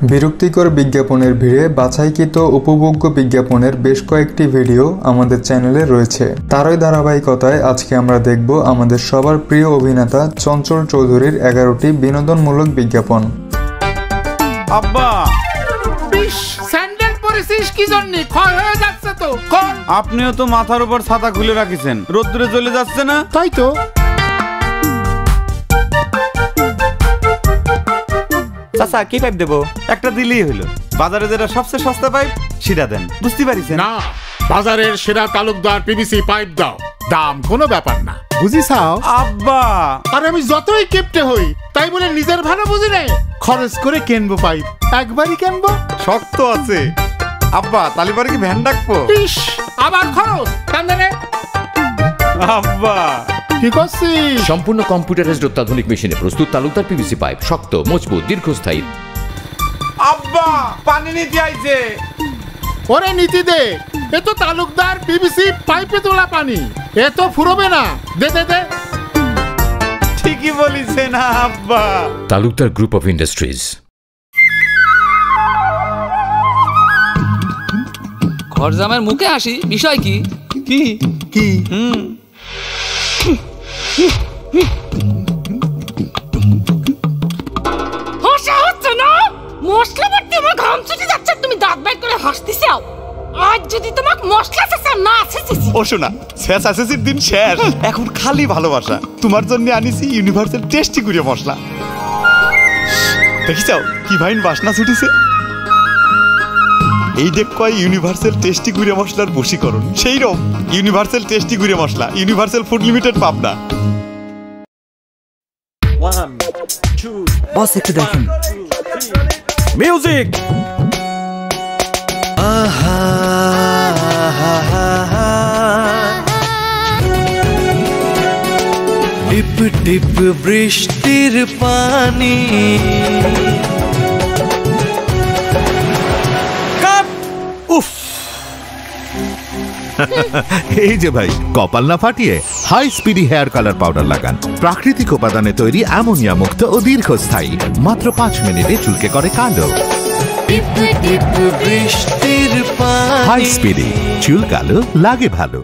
বিরক্তিকর বিজ্ঞাপনের ভিড়ে বাছাইকৃত উপভোগ্য বিজ্ঞাপনের বেশ কয়েকটি ভিডিও আমাদের চ্যানেলে রয়েছে। তারই ধারাবাহিকতায় আজকে আমরা দেখব আমাদের সবার প্রিয় অভিনেতা চঞ্চল চৌধুরীর 11টি বিনোদনমূলক বিজ্ঞাপন। আব্বা স্যান্ডেল পরেছিস কি জন্য? ক্ষয় হয়ে যাচ্ছে তো। আপনিও তো মাথার উপর ছাতা খুলে রাখিছেন, রোদ্দুরে চলে যাচ্ছে না? তাই তো। চাচা কি পাইপ দেবো? একটা দিলেই হলো। বাজারে যেটা সবচেয়ে সস্তা পাইপ সেটা দেন, বুঝতে পারিছেন? না, বাজারের সেরা তালুকদার পিভিসি পাইপ দাও, দাম কোনো ব্যাপার না, বুঝিছাও? আব্বা আর আমি যতই কেপটে হই তাই বলে নিজের ভালো বুঝি নাই, খরচ করে কিনবো পাইপ, একবারই কিনবো। শক্ত আছে আব্বা, তালি পরে কি ভ্যান ডাকবো? ইস, আবার খরচ কান্দে। আব্বা কি করছিস? সম্পূর্ণ কম্পিউটারাইজড অত্যাধুনিক মেশিনে প্রস্তুত তালুকদার পিভিসি পাইপ, শক্ত, মজবুত, দীর্ঘস্থায়ী। আব্বা পানি নিতে আইছে। ওরে নীতি দে, এ তো তালুকদার পিভিসি পাইপে তোলা পানি, এ তো ফুরবে না। দে দে দে। ঠিকই বলিছেন আব্বা। Talukdar group of industries. ঘরজামের মুখে আসি, বিষয় কি? কি কি? হাসা হচ্ছে না? মশলা বাটতে আমার ঘাম ছুটে যাচ্ছে, তুমি দাঁত বাইর করে হাসতেছাও। আজ যদি তোমাকে মশলা শেষা না শেষেছি। ও শোনা, শেষ আসেছির দিন শেষ, এখন খালি ভালোবাসা। তোমার জন্য আনিছি ইউনিভার্সাল টেস্টি করে মশলা। দেখিছাও কি ভাইন বাসনা ছুটিছে? এই দেখ কয় ইউনিভার্সাল টেস্টি গুঁড়ে মশলার বশীকরণ। সেই রকম ইউনিভার্সাল টেস্টি গুঁড়ে মশলা, ইউনিভার্সাল ফুড লিমিটেড, পাবনা। বস একটু দেখেন। মিউজিক। টিপ টিপ বৃষ্টির পানি, এই যে ভাই, কপাল না ফাটিয়ে high speedy hair colour powder লাগান। প্রাকৃতিক উপাদানে তৈরি, অ্যামোনিয়া মুক্ত ও দীর্ঘস্থায়ী। মাত্র 5 মিনিটে চুলকে করে কালো। হাই স্পিডি, চুল কালো লাগে ভালো।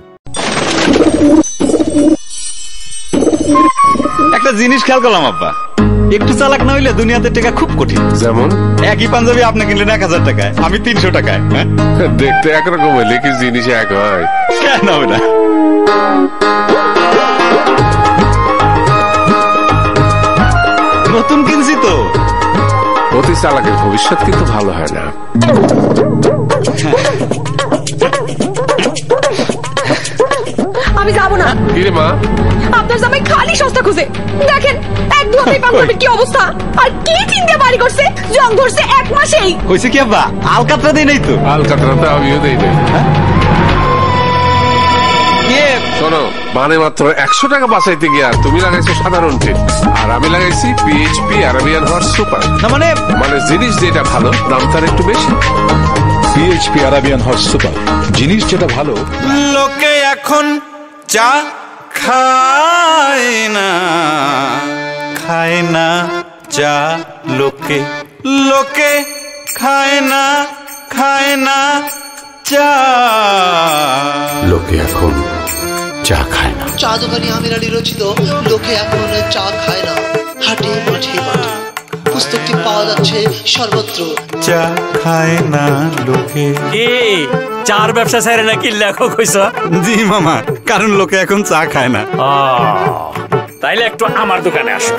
একটা জিনিস খেয়াল করলাম আব্বা, একটু চালাক না হইলে দুনিয়াতে টাকা খুব কঠিন। যেমন একই পাঞ্জাবি আপনি কিনলেন 1000 টাকায়, আমি 300 টাকায়। দেখতে একরকম হইলে কি জিনিস এক হয়? কেন হবে না? নতুন কিনছি তো। অতি চালাকের ভবিষ্যৎ কিন্তু ভালো হয় না। আমি যাবো না। কিরে মা, আপনার জামাই খালি সস্তা খুঁজে। দেখেন এক দুই পাঞ্জাবির কি অবস্থা, আর কি চিন্তা বাড়ি করছে, জং ধরছে 1 মাসেই। কইছে কি আব্বা, আলকাতরা দেই নাই তো? আলকাতরাটা আমিও দেই নাই। শোনো, মানে মাত্র 100 টাকা বাঁচাইতে গিয়া তুমি লাগাইছো সাধারণ টিপ, আর আমি লাগাইছি পিএইচপি আরাবিয়ান হর্স সুপার। না মানে জিনিস যেটা ভালো দাম তার একটু বেশি। পিএইচপি আরাবিয়ান হর্স সুপার, জিনিস যেটা ভালো। লোকে এখন চা খায় না, খায় না চা। লোকে লোকে খায় না, খায় না চা। লোকে এখন চা খায় না। চা দোকানি আমির আলী রচিত লোকে এখন চা খায় না, হাটে মাঠে মাঠে পুস্তকটি পাওয়া যাচ্ছে সর্বত্র। চা খায় না লোকে। চার ব্যবসা ছেড়ে নাকি লেখক হইছ? জি মামা, কারণ লোকে এখন চা খায় না। তাইলে একটু আমার দোকানে আসো।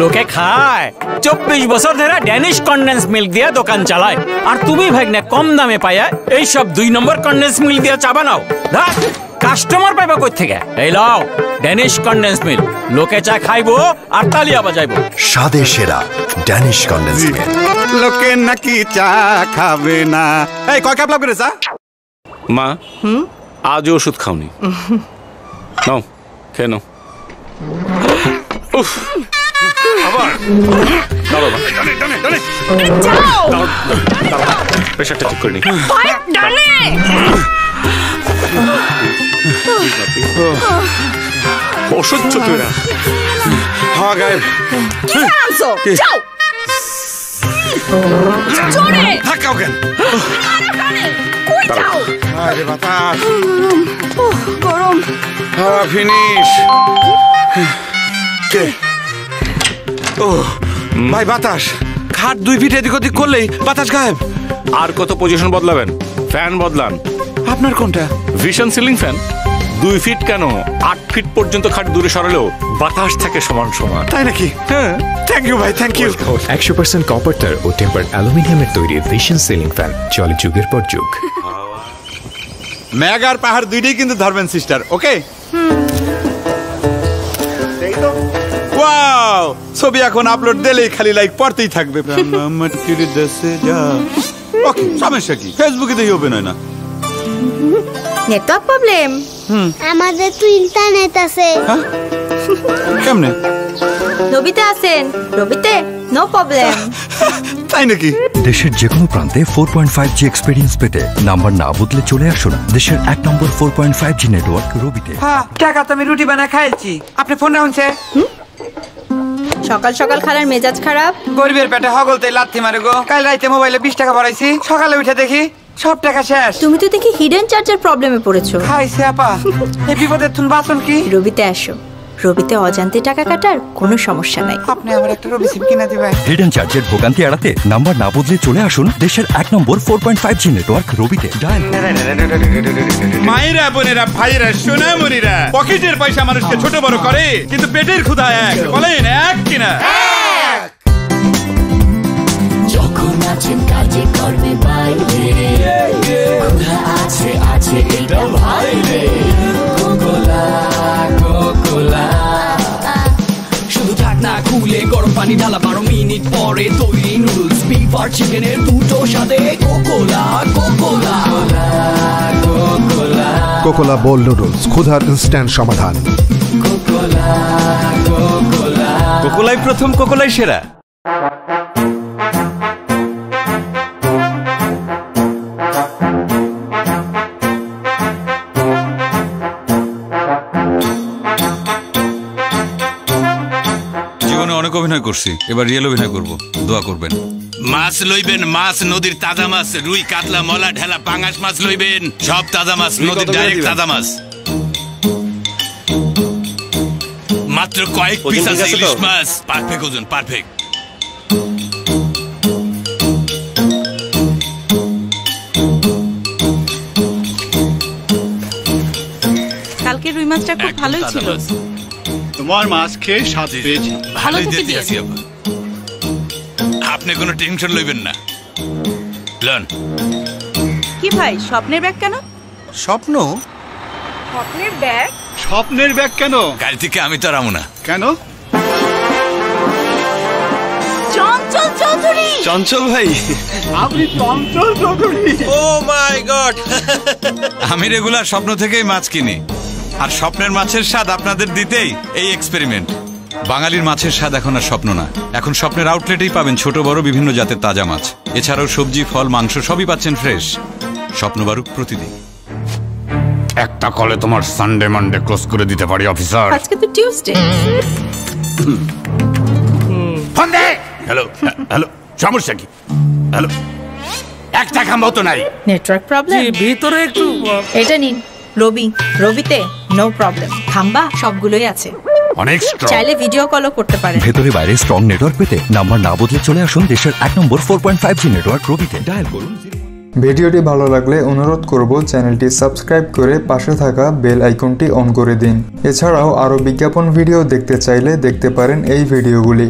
লোকে খায়, 24 বছর ধরে ড্যানিশ কনডেন্স মিল্ক দিয়ে দোকান চালায়, আর তুমি ভাগনা কম দামে পাইয়া এইসব 2 নম্বর কনডেন্স মিল্ক দিয়ে চা বানাও। কাস্টমার পাইবা কই থেকে? এই লাও ড্যানিশ কনডেন্স মিল্ক, লোকে চা খাইবো আর তালিয়া বাজাইবো। স্বাদে সেরা ড্যানিশ কনডেন্স মিল্ক। লোকে নাকি চা খাবে না। এই কয় কাপ লাগবে রে চা? মা, আজও ওষুধ খাওনি? নাও খেয়ে নাও। উফ, আবার দাও বাবা, ডানে ডানে ডানে যাও, দাও প্রেসারটা ঠিক করে নি। ডানে অসহ্য তুই না। হ্যাঁ গায়ে কি আনছো? যাও জোরে ধাক্কাও কেন? কই যাও? আরে বাতাস, গরম। ফিনিশ। কে? ও ভাই, বাতাস। খাট 2 ফিট এদিক ওদিক করলেই বাতাস গায়েব। আর কত পজিশন বদলাবেন? ফ্যান বদলান। আপনার কোনটা? Vision ceiling fan. 2 ফিট কেন, 8 ফিট পর্যন্ত খাট দূরে সরালেও বাতাস থাকে সমান সমান। তাই নাকি? হ্যাঁ, থ্যাংক ইউ ভাই, থ্যাংক ইউ। 100% কপার তার ও টেম্পার অ্যালুমিনিয়ামের তৈরি ভিশন সিলিং ফ্যান চলে যুগের পর যুগ। মেঘ আর পাহাড় দুইটাই কিন্তু ধরবেন সিস্টার, ওকে? ওয়াও, ছবি এখন আপলোড দিলেই খালি লাইক পড়তেই থাকবে। ওকে, সমস্যা কি? ফেসবুকে দেখি ওপেন হয় না। Network problem. আমাদের তো ইন্টারনেট আছে। কেমনে? রবিতে আছেন? রবিতে নো প্রবলেম। তাই নাকি? দেশের যে কোনো প্রান্তে 4.5G এক্সপেরিয়েন্স পেতে নাম্বার না বদলে চলে আসুন দেশের 1 নম্বর 4.5G নেটওয়ার্ক রবিতে। হ্যাঁ, টাকা তো আমি রুটি বানায় খাইছি। আপনি ফোন রাখুনছে। সকাল সকাল খালার মেজাজ খারাপ। গরিবের পেটে হগলতে লাথি মারে গো। কাল রাইতে মোবাইলে 20 টাকা ভরাইছি, সকালে উঠে দেখি সব টাকা শেষ। তুমি তো দেখি হিডেন চার্জের প্রবলেমে পড়েছো। খাইছে আপা, এই বিপদের তুন বাঁচন কি? রবিতে আসো। রবিতে অজান্তে টাকা কাটার কোনো সমস্যা নাই। আপনি আমার একটা রবি সিম কিনে দিবেন? হিডেন চার্জের ভোগান্তি এড়াতে নাম্বার না বদলে চলে আসুন দেশের 1 নম্বর 4.5G নেটওয়ার্ক রবিতে। মায়েরা, বোনেরা, ভাইরা, সোনামণিরা, পকেটের পয়সা মানুষকে ছোট বড় করে, কিন্তু পেটের ক্ষুধা এক। বলেন এক কিনা? যখন আছেন কাজে কর্মে বাইরে, ক্ষুধা আছে আছে এটা ভাইরে। কোকোলা কোকোলা, শুধু থাক না খুলে গরম পানি ঢালা, 12 মিনিট পরে তৈরি নুডলস, বিফ আর চিকেনের দুটো সাথে কোকোলা কোকোলা কোকোলা। কোকোলা বোল নুডলস, ক্ষুধার ইনস্ট্যান্ট সমাধান। কোকোলা কোকোলা, কোকোলাই প্রথম, কোকোলাই সেরা। অনেক অভিনয় করছি, এবার রিয়েল অভিনয় করব, দোয়া করবেন। মাছ লইবেন, মাছ নদীর তাজা মাছ, রুই, কাতলা, মলা, ঢেলা, পাঙাশ মাছ লইবেন, সব তাজা মাছ, নদীর ডাইরেক্ট তাজা মাছ। মাত্র কয়েক পিস আছে ইলিশ মাছ, পারফেক্ট ওজন, পারফেক্ট। কালকে রুই মাছটা খুব ভালোই ছিল। তোমার মাছ খেয়ে স্বাদ পেয়েছি। ভালোই দিতে আছি আপা, আপনি কোনো টেনশন লইবেন না। লন। কি ভাই, স্বপ্নের ব্যাগ কেন? স্বপ্ন? স্বপ্নের ব্যাগ? স্বপ্নের ব্যাগ কেন? গাড়ি থেকে আমি তো রামু না। কেন? চঞ্চল চৌধুরী। চঞ্চল ভাই? আপনি চঞ্চল চৌধুরী? ও মাই গড! আমি রেগুলার স্বপ্ন থেকেই মাছ কিনি, আর স্বপ্নের মাছের স্বাদ আপনাদের দিতেই এই এক্সপেরিমেন্ট। বাঙালির মাছের স্বাদ এখন আর স্বপ্ন না, এখন স্বপ্নের আউটলেটেই পাবেন ছোট বড় বিভিন্ন জাতের তাজা মাছ। এছাড়াও সবজি, ফল, মাংস সবই পাচ্ছেন ফ্রেশ। স্বপ্ন বারুক প্রতিদিন। একটা কলে তোমার সানডে মানডে ক্লোজ করে দিতে পারি অফিসার। আজকে তো টিউসডে। ফোন দে। হ্যালো হ্যালো, সমস্যা কি? হ্যালো, একটা খাম্বাও তো নাই। Network problem. ভিতরে একটু এটা নিন রবি। রবিতে নো প্রবলেম, খাম্বা সবগুলোই আছে। অনেক স্ট্রং, চাইলে ভিডিও কলও করতে পারেন। ভেতরে বাইরে স্ট্রং নেটওয়ার্ক পেতে নাম্বার না বদলে চলে আসুন দেশের 1 নম্বর 4.5G নেটওয়ার্ক রবিতে। ডায়াল করুন। ভিডিওটি ভালো লাগলে অনুরোধ করব চ্যানেলটি সাবস্ক্রাইব করে পাশে থাকা বেল আইকনটি অন করে দিন। এছাড়াও আরও বিজ্ঞাপন ভিডিও দেখতে চাইলে দেখতে পারেন এই ভিডিওগুলি।